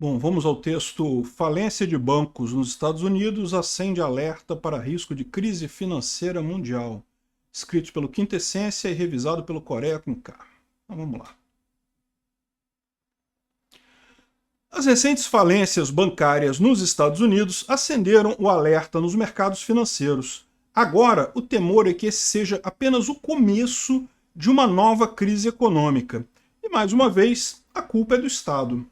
Bom, vamos ao texto. Falência de bancos nos Estados Unidos acende alerta para risco de crise financeira mundial. Escrito pelo Quintessência e revisado pelo Coreia com K. Então vamos lá. As recentes falências bancárias nos Estados Unidos acenderam o alerta nos mercados financeiros. Agora, o temor é que esse seja apenas o começo de uma nova crise econômica. E mais uma vez, a culpa é do Estado.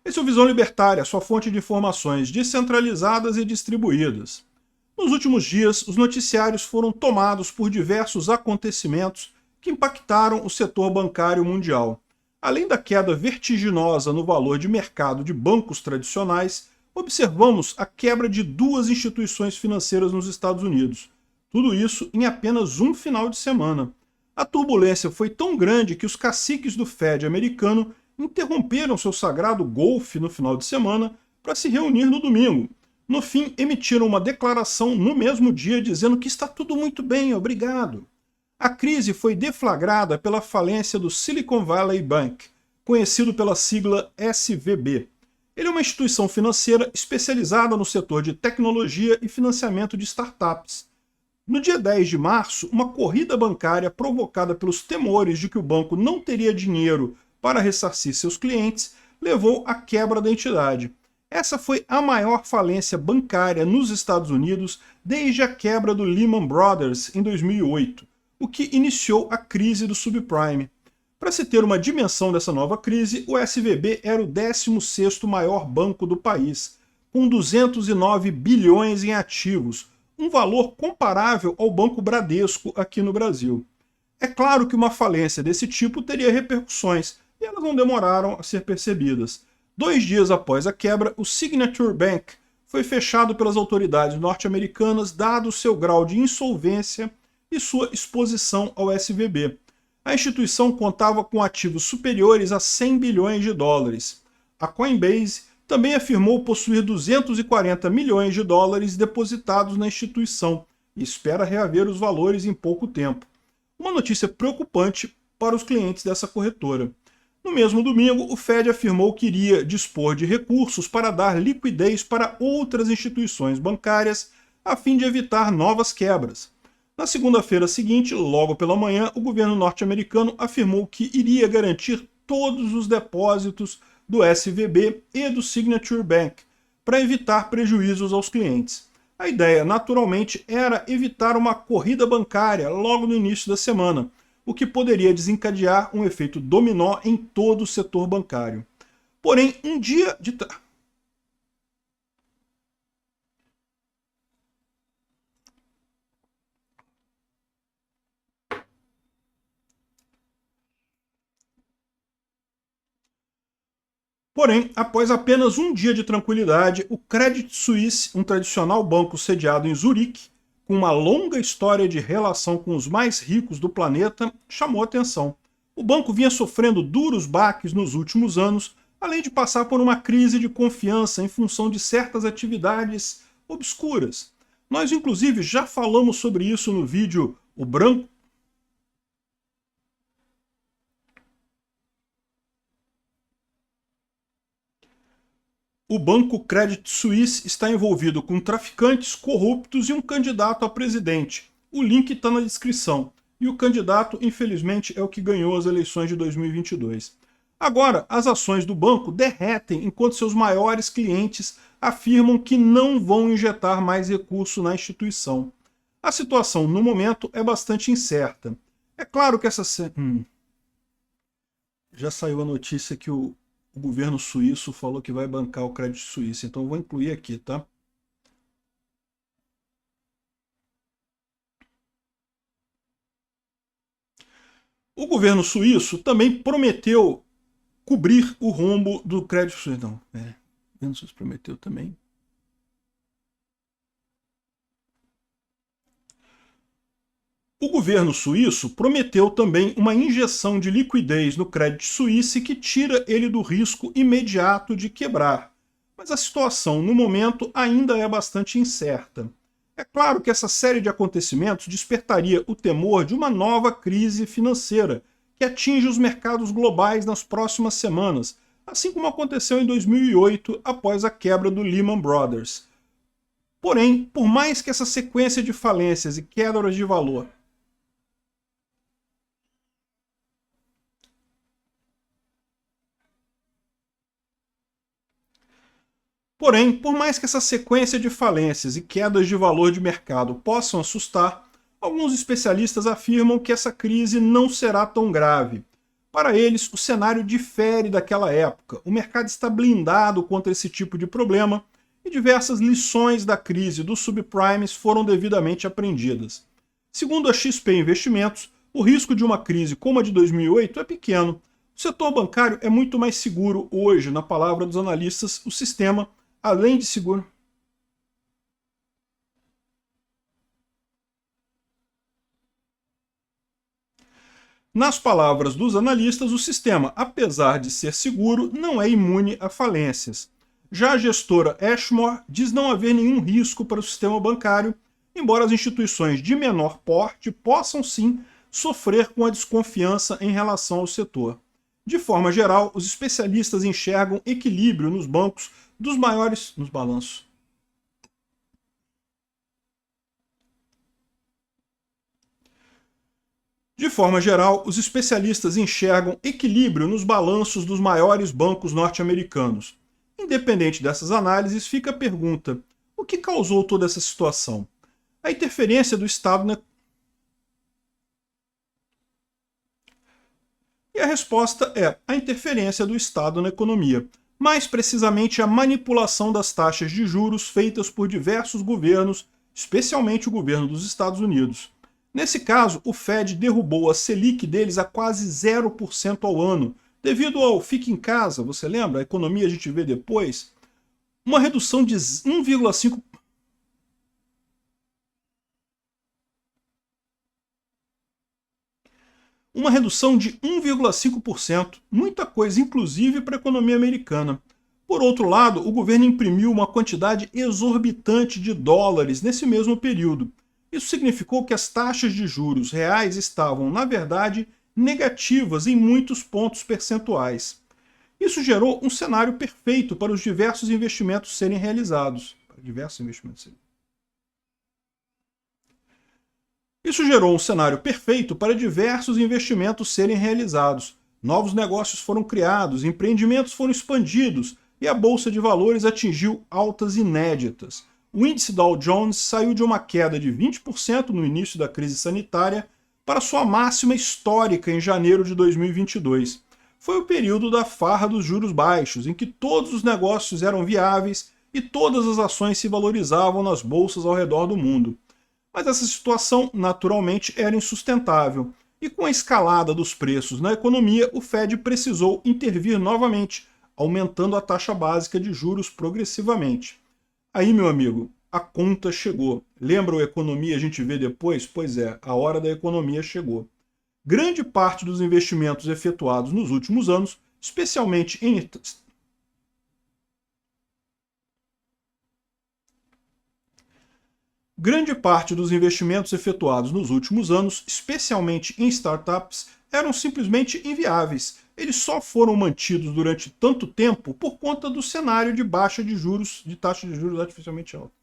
Esse é o Visão Libertária, sua fonte de informações descentralizadas e distribuídas. Nos últimos dias, os noticiários foram tomados por diversos acontecimentos que impactaram o setor bancário mundial. Além da queda vertiginosa no valor de mercado de bancos tradicionais, observamos a quebra de duas instituições financeiras nos Estados Unidos. Tudo isso em apenas um final de semana. A turbulência foi tão grande que os caciques do Fed americano interromperam seu sagrado golfe no final de semana para se reunir no domingo. No fim, emitiram uma declaração no mesmo dia dizendo que está tudo muito bem, obrigado. A crise foi deflagrada pela falência do Silicon Valley Bank, conhecido pela sigla SVB. Ele é uma instituição financeira especializada no setor de tecnologia e financiamento de startups. No dia 10 de março, uma corrida bancária provocada pelos temores de que o banco não teria dinheiro para ressarcir seus clientes, levou à quebra da entidade. Essa foi a maior falência bancária nos Estados Unidos desde a quebra do Lehman Brothers em 2008, o que iniciou a crise do subprime. Para se ter uma dimensão dessa nova crise, o SVB era o 16º maior banco do país, com 209 bilhões em ativos, um valor comparável ao Banco Bradesco aqui no Brasil. É claro que uma falência desse tipo teria repercussões, e elas não demoraram a ser percebidas. 2 dias após a quebra, o Signature Bank foi fechado pelas autoridades norte-americanas, dado seu grau de insolvência e sua exposição ao SVB. A instituição contava com ativos superiores a 100 bilhões de dólares. A Coinbase também afirmou possuir 240 milhões de dólares depositados na instituição e espera reaver os valores em pouco tempo. Uma notícia preocupante para os clientes dessa corretora. No mesmo domingo, o Fed afirmou que iria dispor de recursos para dar liquidez para outras instituições bancárias, a fim de evitar novas quebras. Na segunda-feira seguinte, logo pela manhã, o governo norte-americano afirmou que iria garantir todos os depósitos do SVB e do Signature Bank, para evitar prejuízos aos clientes. A ideia, naturalmente, era evitar uma corrida bancária logo no início da semana, o que poderia desencadear um efeito dominó em todo o setor bancário. Porém, um dia de... Porém, após apenas um dia de tranquilidade, o Credit Suisse, um tradicional banco sediado em Zurique, com uma longa história de relação com os mais ricos do planeta, chamou atenção. O banco vinha sofrendo duros baques nos últimos anos, além de passar por uma crise de confiança em função de certas atividades obscuras. Nós, inclusive, já falamos sobre isso no vídeo O Branco. O banco Credit Suisse está envolvido com traficantes corruptos e um candidato a presidente. O link está na descrição. E o candidato, infelizmente, é o que ganhou as eleições de 2022. Agora, as ações do banco derretem enquanto seus maiores clientes afirmam que não vão injetar mais recurso na instituição. A situação, no momento, é bastante incerta. É claro que essa... Já saiu a notícia que o governo suíço falou que vai bancar o Credit Suisse, então eu vou incluir aqui, tá? O governo suíço também prometeu cobrir o rombo do Credit Suisse. Não, o governo suíço prometeu também. O governo suíço prometeu também uma injeção de liquidez no Credit Suisse que tira ele do risco imediato de quebrar. Mas a situação, no momento, ainda é bastante incerta. É claro que essa série de acontecimentos despertaria o temor de uma nova crise financeira, que atinge os mercados globais nas próximas semanas, assim como aconteceu em 2008 após a quebra do Lehman Brothers. Porém, por mais que essa sequência de falências e quedas de valor Porém, por mais que essa sequência de falências e quedas de valor de mercado possam assustar, alguns especialistas afirmam que essa crise não será tão grave. Para eles, o cenário difere daquela época. O mercado está blindado contra esse tipo de problema e diversas lições da crise dos subprimes foram devidamente aprendidas. Segundo a XP Investimentos, o risco de uma crise como a de 2008 é pequeno. O setor bancário é muito mais seguro hoje, na palavra dos analistas, o sistema, além de seguro. Nas palavras dos analistas, o sistema, apesar de ser seguro, não é imune a falências. Já a gestora Ashmore diz não haver nenhum risco para o sistema bancário, embora as instituições de menor porte possam sim sofrer com a desconfiança em relação ao setor. De forma geral, os especialistas enxergam equilíbrio nos bancos dos maiores nos balanços. De forma geral, os especialistas enxergam equilíbrio nos balanços dos maiores bancos norte-americanos. Independente dessas análises, fica a pergunta: o que causou toda essa situação? A interferência do Estado na... E a resposta é a interferência do Estado na economia. Mais precisamente, a manipulação das taxas de juros feitas por diversos governos, especialmente o governo dos Estados Unidos. Nesse caso, o Fed derrubou a Selic deles a quase 0% ao ano, devido ao fique em casa, você lembra? A economia a gente vê depois. Uma redução de 1,5%. Uma redução de 1,5%, muita coisa, inclusive para a economia americana. Por outro lado, o governo imprimiu uma quantidade exorbitante de dólares nesse mesmo período. Isso significou que as taxas de juros reais estavam, na verdade, negativas em muitos pontos percentuais. Isso gerou um cenário perfeito para os diversos investimentos serem realizados. Isso gerou um cenário perfeito para diversos investimentos serem realizados. Novos negócios foram criados, empreendimentos foram expandidos e a bolsa de valores atingiu altas inéditas. O índice Dow Jones saiu de uma queda de 20% no início da crise sanitária para sua máxima histórica em janeiro de 2022. Foi o período da farra dos juros baixos, em que todos os negócios eram viáveis e todas as ações se valorizavam nas bolsas ao redor do mundo. Mas essa situação, naturalmente, era insustentável. E com a escalada dos preços na economia, o Fed precisou intervir novamente, aumentando a taxa básica de juros progressivamente. Aí, meu amigo, a conta chegou. Lembra o Economia a gente vê depois? Pois é, a hora da economia chegou. Grande parte dos investimentos efetuados nos últimos anos, especialmente em... Grande parte dos investimentos efetuados nos últimos anos, especialmente em startups, eram simplesmente inviáveis. Eles só foram mantidos durante tanto tempo por conta do cenário de baixa de juros, de taxa de juros artificialmente alta.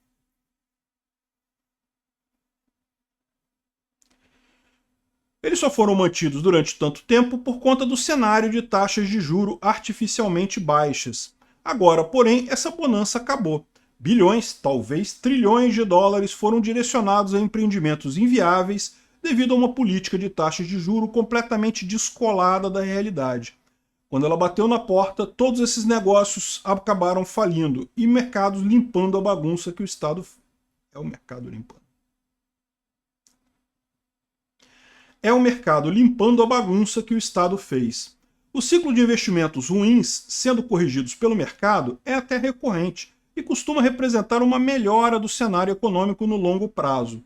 Eles só foram mantidos durante tanto tempo por conta do cenário de taxas de juro artificialmente baixas. Agora, porém, essa bonança acabou. Bilhões, talvez trilhões de dólares foram direcionados a empreendimentos inviáveis devido a uma política de taxas de juro completamente descolada da realidade. Quando ela bateu na porta, todos esses negócios acabaram falindo e mercados limpando a bagunça que o Estado... É o mercado limpando. É o mercado limpando a bagunça que o Estado fez. O ciclo de investimentos ruins, sendo corrigidos pelo mercado, é até recorrente e costuma representar uma melhora do cenário econômico no longo prazo.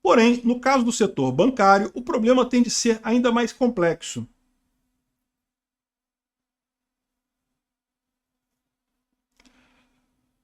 Porém, no caso do setor bancário, o problema tende a ser ainda mais complexo.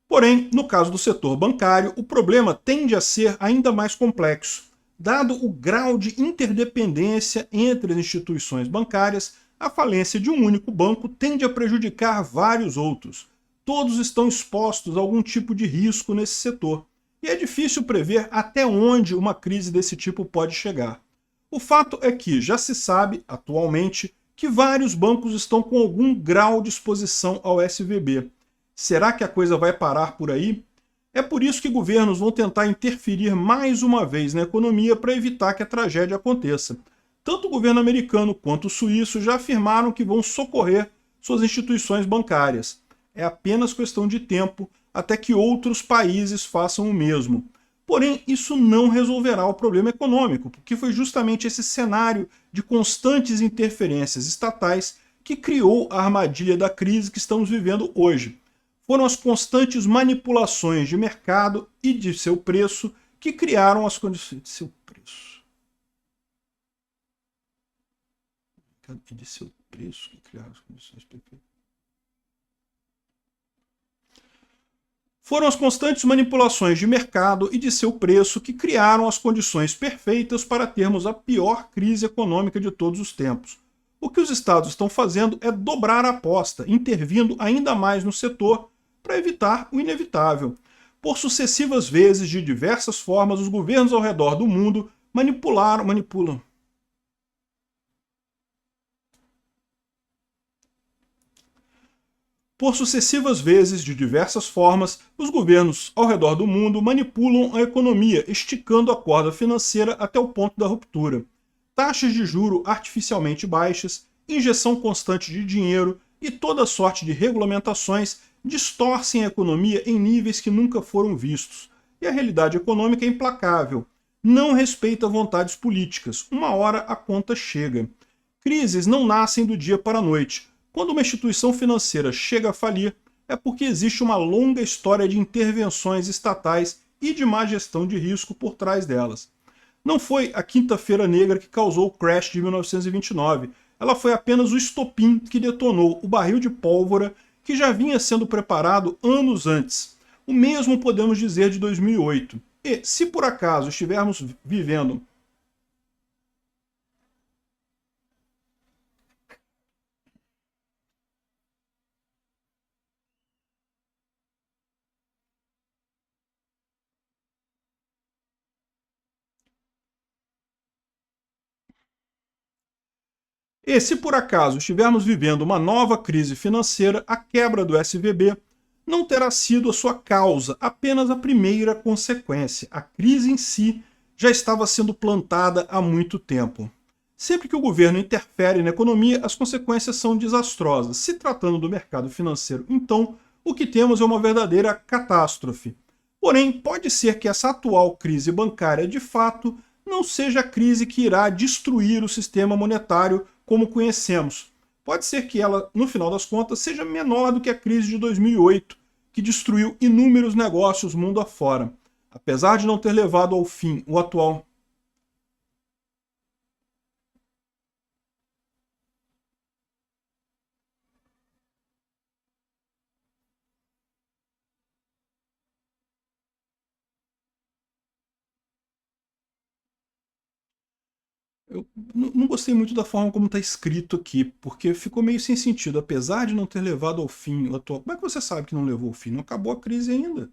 Porém, no caso do setor bancário, o problema tende a ser ainda mais complexo. Dado o grau de interdependência entre as instituições bancárias, a falência de um único banco tende a prejudicar vários outros. Todos estão expostos a algum tipo de risco nesse setor, e é difícil prever até onde uma crise desse tipo pode chegar. O fato é que já se sabe, atualmente, que vários bancos estão com algum grau de exposição ao SVB. Será que a coisa vai parar por aí? É por isso que governos vão tentar interferir mais uma vez na economia para evitar que a tragédia aconteça. Tanto o governo americano quanto o suíço já afirmaram que vão socorrer suas instituições bancárias. É apenas questão de tempo até que outros países façam o mesmo. Porém, isso não resolverá o problema econômico, porque foi justamente esse cenário de constantes interferências estatais que criou a armadilha da crise que estamos vivendo hoje. Foram as constantes manipulações de mercado e de seu preço que criaram as condições de seu preço. E de seu preço que criaram as condições perfeitas. Foram as constantes manipulações de mercado e de seu preço que criaram as condições perfeitas para termos a pior crise econômica de todos os tempos. O que os estados estão fazendo é dobrar a aposta, intervindo ainda mais no setor para evitar o inevitável. Por sucessivas vezes, de diversas formas, os governos ao redor do mundo manipulam. Por sucessivas vezes, de diversas formas, os governos ao redor do mundo manipulam a economia, esticando a corda financeira até o ponto da ruptura. Taxas de juro artificialmente baixas, injeção constante de dinheiro e toda sorte de regulamentações distorcem a economia em níveis que nunca foram vistos. E a realidade econômica é implacável. Não respeita vontades políticas. Uma hora a conta chega. Crises não nascem do dia para a noite. Quando uma instituição financeira chega a falir, é porque existe uma longa história de intervenções estatais e de má gestão de risco por trás delas. Não foi a Quinta-feira Negra que causou o crash de 1929. Ela foi apenas o estopim que detonou o barril de pólvora que já vinha sendo preparado anos antes. O mesmo podemos dizer de 2008. E, se por acaso estivermos vivendo E se por acaso estivermos vivendo uma nova crise financeira, a quebra do SVB não terá sido a sua causa, apenas a primeira consequência. A crise em si já estava sendo plantada há muito tempo. Sempre que o governo interfere na economia, as consequências são desastrosas. Se tratando do mercado financeiro, então, o que temos é uma verdadeira catástrofe. Porém, pode ser que essa atual crise bancária, de fato, não seja a crise que irá destruir o sistema monetário como conhecemos. Pode ser que ela, no final das contas, seja menor do que a crise de 2008, que destruiu inúmeros negócios mundo afora. Apesar de não ter levado ao fim o atual... Eu não gostei muito da forma como está escrito aqui, porque ficou meio sem sentido. Apesar de não ter levado ao fim o atual... Como é que você sabe que não levou ao fim? Não acabou a crise ainda.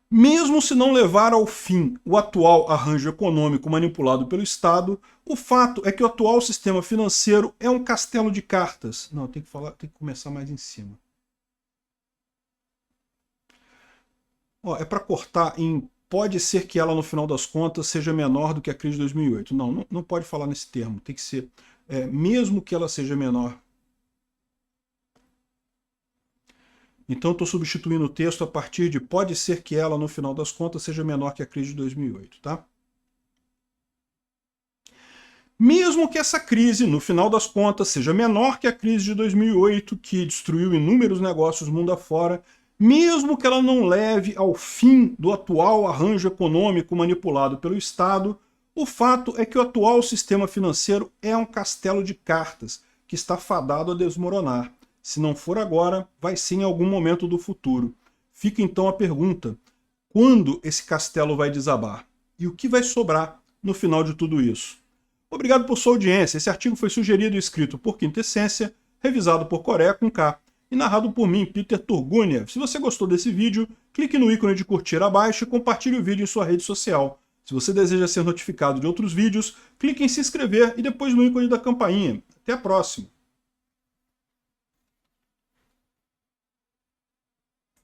Mesmo se não levar ao fim o atual arranjo econômico manipulado pelo Estado, o fato é que o atual sistema financeiro é um castelo de cartas. Não, tem que começar mais em cima. Ó, é para cortar em pode ser que ela, no final das contas, seja menor do que a crise de 2008. Não pode falar nesse termo. Tem que ser, mesmo que ela seja menor. Então, estou substituindo o texto a partir de pode ser que ela, no final das contas, seja menor que a crise de 2008, tá? Mesmo que essa crise, no final das contas, seja menor que a crise de 2008, que destruiu inúmeros negócios mundo afora, mesmo que ela não leve ao fim do atual arranjo econômico manipulado pelo Estado, o fato é que o atual sistema financeiro é um castelo de cartas que está fadado a desmoronar. Se não for agora, vai ser em algum momento do futuro. Fica então a pergunta: Quando esse castelo vai desabar? E o que vai sobrar no final de tudo isso? Obrigado por sua audiência. Esse artigo foi sugerido e escrito por Quintessência, revisado por Coreia com K e narrado por mim, Peter Turguniev. Se você gostou desse vídeo, clique no ícone de curtir abaixo e compartilhe o vídeo em sua rede social. Se você deseja ser notificado de outros vídeos, clique em se inscrever e depois no ícone da campainha. Até a próxima!